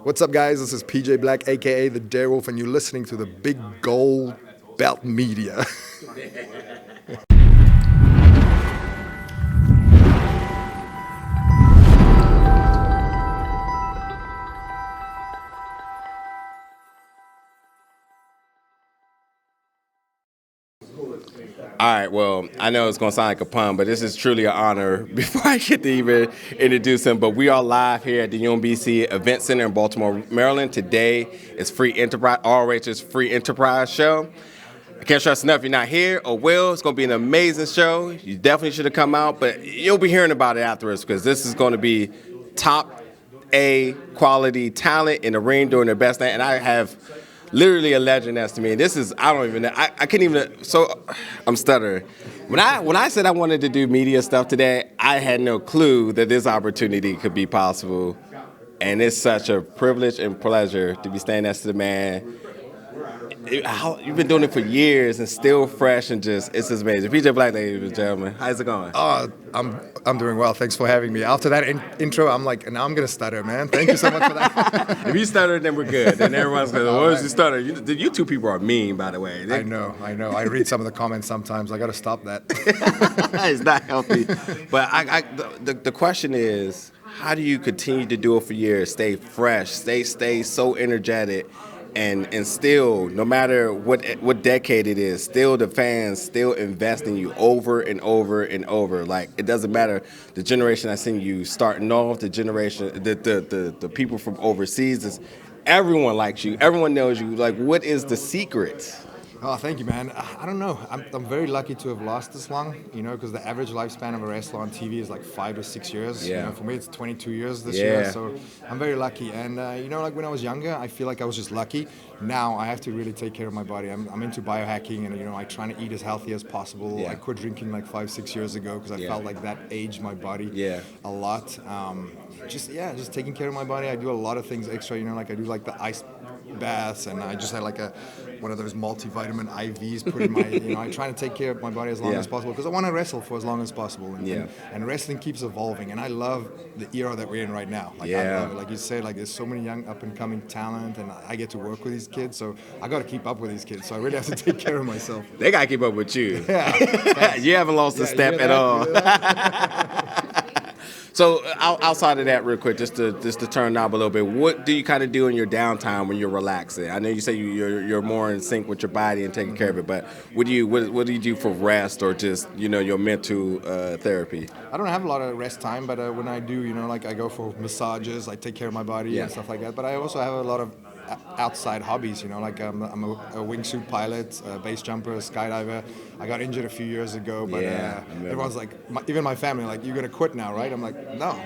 What's up, guys? This is PJ Black, aka the Darewolf, and you're listening to the Big Gold Belt Media. All right, well, I know it's going to sound like a pun, but this is truly an honor before I get to even introduce him. But we are live here at the UMBC Event Center in Baltimore, Maryland. Today is Free Enterprise, RH's Free Enterprise show. I can't stress enough, if you're not here or will, it's going to be an amazing show. You definitely should have come out, but you'll be hearing about it afterwards because this is going to be top A quality talent in the ring doing their best thing. And I have literally a legend next to me. This is, I don't even know, I can't even, so I'm stuttering. When I said I wanted to do media stuff today, I had no clue that this opportunity could be possible. And it's such a privilege and pleasure to be standing next to the man. You've been doing it for years and still fresh and just, it's just amazing. PJ Black, ladies and gentlemen, how's it going? I'm doing well. Thanks for having me. After that intro, I'm like, now I'm going to stutter, man. Thank you so much for that. If you stutter, then we're good. Then everyone's going to, what is you stutter? You two people are mean, by the way. I know. I read some of the comments sometimes. I got to stop that. It's not healthy. But the question is, how do you continue to do it for years, stay fresh, stay so energetic, and still, no matter what decade it is, still the fans still invest in you over and over and over. Like, it doesn't matter the generation I seen you starting off, the generation, the people from overseas, everyone likes you, everyone knows you. Like, what is the secret? Oh, thank you, man. I don't know. I'm very lucky to have lasted this long, because the average lifespan of a wrestler on TV is like 5 to 6 years. Yeah. For me, it's 22 years this year, so I'm very lucky. And, like when I was younger, I feel like I was just lucky. Now I have to really take care of my body. I'm into biohacking, and, I try to eat as healthy as possible. Yeah. I quit drinking like 5-6 years ago because I felt like that aged my body a lot. Just taking care of my body. I do a lot of things extra, like I do like the ice baths, and I just had like one of those multivitamin IVs put in my, I try to take care of my body as long as possible because I want to wrestle for as long as possible. And wrestling keeps evolving, and I love the era that we're in right now. I love it. Like you said, like there's so many young up and coming talent, and I get to work with these kids, so I got to keep up with these kids. So I really have to take care of myself. They got to keep up with you. Yeah. You haven't lost a step at all. So outside of that, real quick, just to turn knob a little bit, what do you kind of do in your downtime when you're relaxing? I know you say you're more in sync with your body and taking care of it, but what do you do for rest or just your mental therapy? I don't have a lot of rest time, but when I do, like I go for massages, I take care of my body and stuff like that. But I also have a lot of outside hobbies, like I'm a wingsuit pilot, a base jumper, a skydiver. I got injured a few years ago, but everyone's like, even my family, like, you're gonna quit now, right? I'm like, no.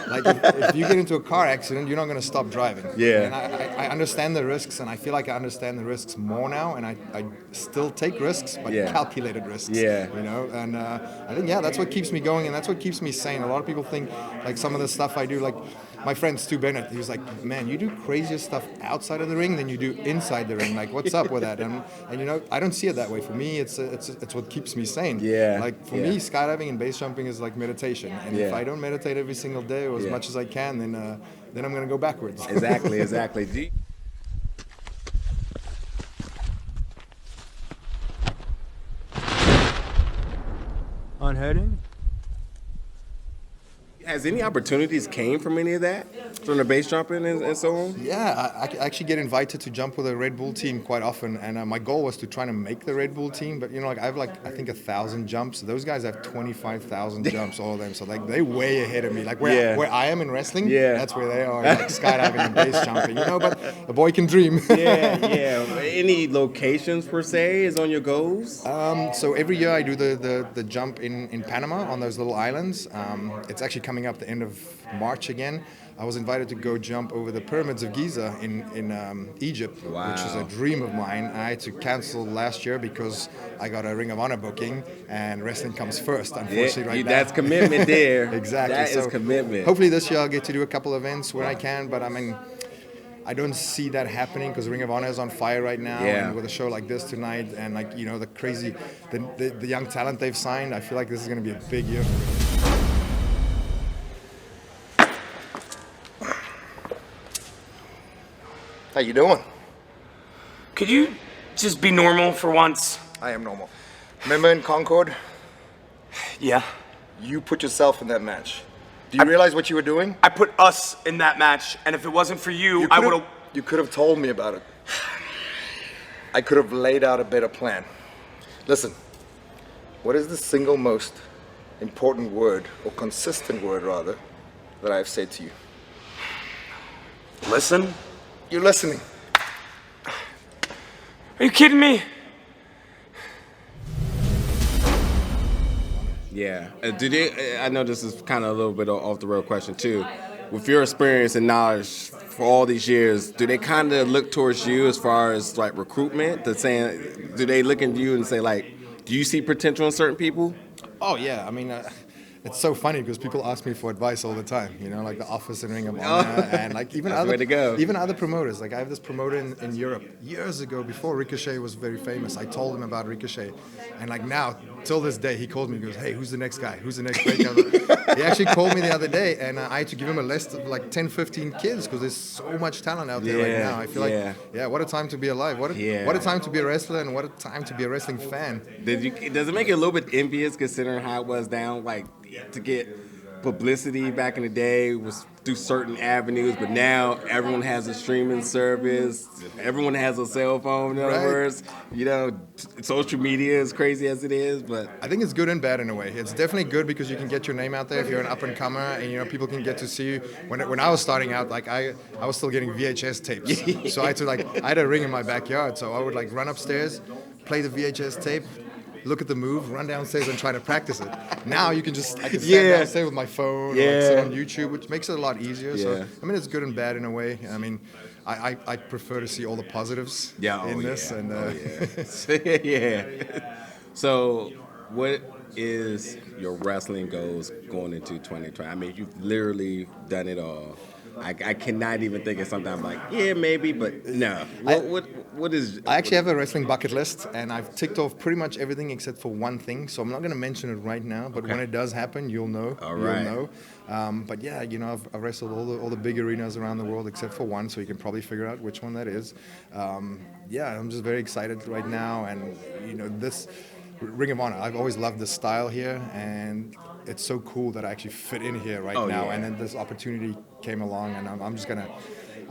Like if you get into a car accident, you're not gonna stop driving. Yeah. And I understand the risks, and I feel like I understand the risks more now, and I still take risks, but calculated risks. Yeah. And I think that's what keeps me going, and that's what keeps me sane. A lot of people think like some of the stuff I do, like my friend Stu Bennett, he was like, man, you do crazier stuff outside of the ring than you do inside the ring. Like, what's up with that? And I don't see it that way. For me, it's what keeps me sane. Yeah. Like, for me, skydiving and base jumping is like meditation. And if I don't meditate every single day or as much as I can, then I'm going to go backwards. Exactly. Unheading? Has any opportunities came from any of that? From the base jumping and so on? Yeah, I actually get invited to jump with a Red Bull team quite often, and my goal was to try to make the Red Bull team, but I have I think 1,000 jumps. Those guys have 25,000 jumps, all of them, so like they're way ahead of me. Like where I am in wrestling, that's where they are, like skydiving and base jumping, but a boy can dream. Any locations per se is on your goals? So every year I do the jump in Panama on those little islands. It's actually coming up the end of March again. I was invited to go jump over the pyramids of Giza in Egypt, which is a dream of mine. I had to cancel last year because I got a Ring of Honor booking, and wrestling comes first, unfortunately, now. That's commitment there. Exactly. That is commitment. Hopefully this year I'll get to do a couple events where I can, but I don't see that happening because Ring of Honor is on fire right now, and with a show like this tonight, and the crazy, the young talent they've signed, I feel like this is going to be a big year for me. How you doing? Could you just be normal for once? I am normal. Remember in Concord? Yeah. You put yourself in that match. Do you realize what you were doing? I put us in that match, and if it wasn't for you I would have... You could have told me about it. I could have laid out a better plan. Listen, what is the single most important word, or consistent word rather, that I've said to you? Listen? You're listening. Are you kidding me? Yeah. Do they? I know this is kind of a little bit off the road question too. With your experience and knowledge for all these years, do they kind of look towards you as far as like recruitment? Do they look at you and say like, do you see potential in certain people? Oh yeah, I mean, it's so funny because people ask me for advice all the time. You know, like the Office and Ring of Honor, and like even other promoters. Like I have this promoter in Europe years ago, before Ricochet was very famous. I told him about Ricochet, and like now, till this day, he calls me and goes, "Hey, who's the next guy? Who's the next breakout?" He actually called me the other day, and I had to give him a list of like 10, 15 kids because there's so much talent out there right now. I feel like, what a time to be alive. What a time to be a wrestler, and what a time to be a wrestling fan. Does it make you a little bit envious considering how it was down, like to get publicity back in the day was through certain avenues, but now everyone has a streaming service, everyone has a cell phone, in other words. You know, social media, as crazy as it is, but I think it's good and bad in a way. It's definitely good because you can get your name out there if you're an up-and-comer, and you know people can get to see you. When I was starting out, like I was still getting VHS tapes, so I had a ring in my backyard, so I would like run upstairs, play the VHS tape, look at the move, run downstairs and try to practice it. Now I can stand downstairs with my phone, or like sit on YouTube, which makes it a lot easier. So I mean, it's good and bad in a way. I mean, I prefer to see all the positives in this. And So, what is your wrestling goals going into 2020? I mean, you've literally done it all. I cannot even think of something I'm like, yeah, maybe, but no. What is... I actually have a wrestling bucket list, and I've ticked off pretty much everything except for one thing, so I'm not going to mention it right now, but when it does happen, you'll know. All right. You'll know. But yeah, you know, I've wrestled all the big arenas around the world except for one, so you can probably figure out which one that is. Yeah, I'm just very excited right now, and, you know, this Ring of Honor, I've always loved the style here, and it's so cool that I actually fit in here right now. And then this opportunity came along, and I'm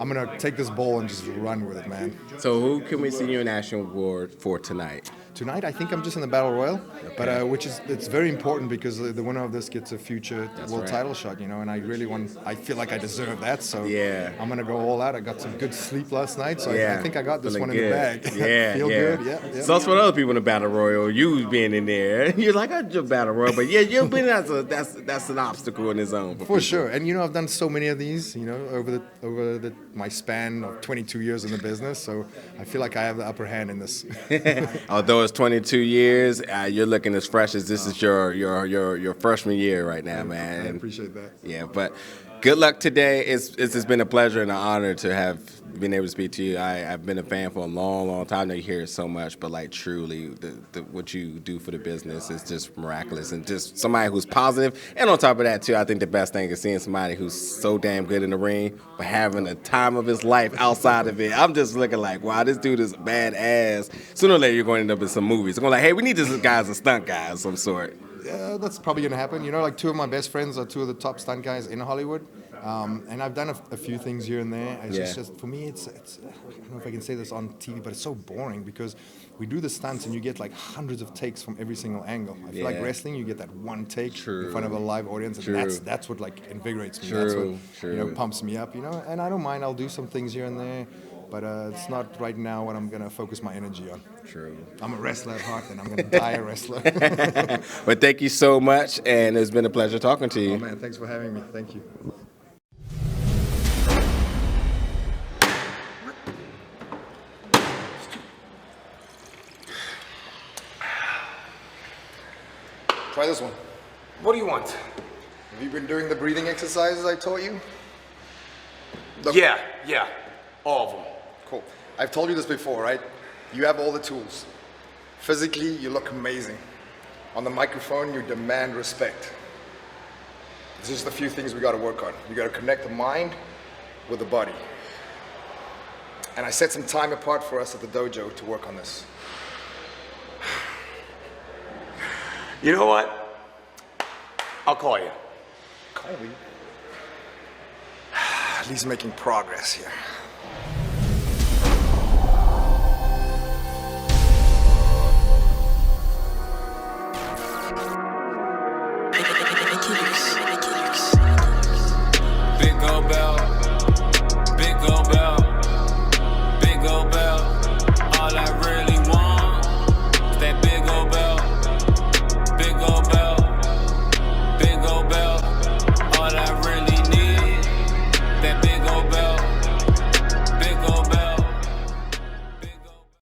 gonna take this ball and just run with it, man. So who can we see you in National Award for tonight? Tonight, I think I'm just in the Battle Royal, but it's very important because the winner of this gets a future world title shot, you know, and I feel like I deserve that, so I'm going to go all out. I got some good sleep last night, so I think I got this one in the bag. Feel good, yeah. So it's for other people in the Battle Royal, you being in there, you're like, I just Battle Royal, but you've been, that's an obstacle in its own. For sure, and you know, I've done so many of these, you know, over my span of 22 years in the business, so I feel like I have the upper hand in this. Although it's 22 years, you're looking as fresh as this is your freshman year right now, man. I appreciate that. Yeah, but good luck today. It's been a pleasure and an honor to have been able to speak to you. I've been a fan for a long, long time. I know you hear it so much, but like truly, what you do for the business is just miraculous, and just somebody who's positive. And on top of that, too, I think the best thing is seeing somebody who's so damn good in the ring, but having a time of his life outside of it. I'm just looking like, wow, this dude is badass. Sooner or later, you're going to end up in some movies. I'm going like, hey, we need this guy as a stunt guy of some sort. Yeah, that's probably going to happen. You know, like two of my best friends are two of the top stunt guys in Hollywood. And I've done a few things here and there. It's just for me, it's I don't know if I can say this on TV, but it's so boring because we do the stunts and you get like hundreds of takes from every single angle. I feel like wrestling, you get that one take in front of a live audience, and that's what like invigorates me. That's what you know, pumps me up. You know, and I don't mind. I'll do some things here and there. But it's not right now what I'm going to focus my energy on. True. I'm a wrestler at heart, and I'm going to die a wrestler. But thank you so much, and it's been a pleasure talking to you. Oh, man, thanks for having me. Thank you. Try this one. What do you want? Have you been doing the breathing exercises I taught you? Yeah, all of them. Cool. I've told you this before, right? You have all the tools. Physically, you look amazing. On the microphone, you demand respect. There's just a few things we got to work on. You got to connect the mind with the body. And I set some time apart for us at the dojo to work on this. You know what? I'll call you. Call me. At least making progress here. Big gold bell,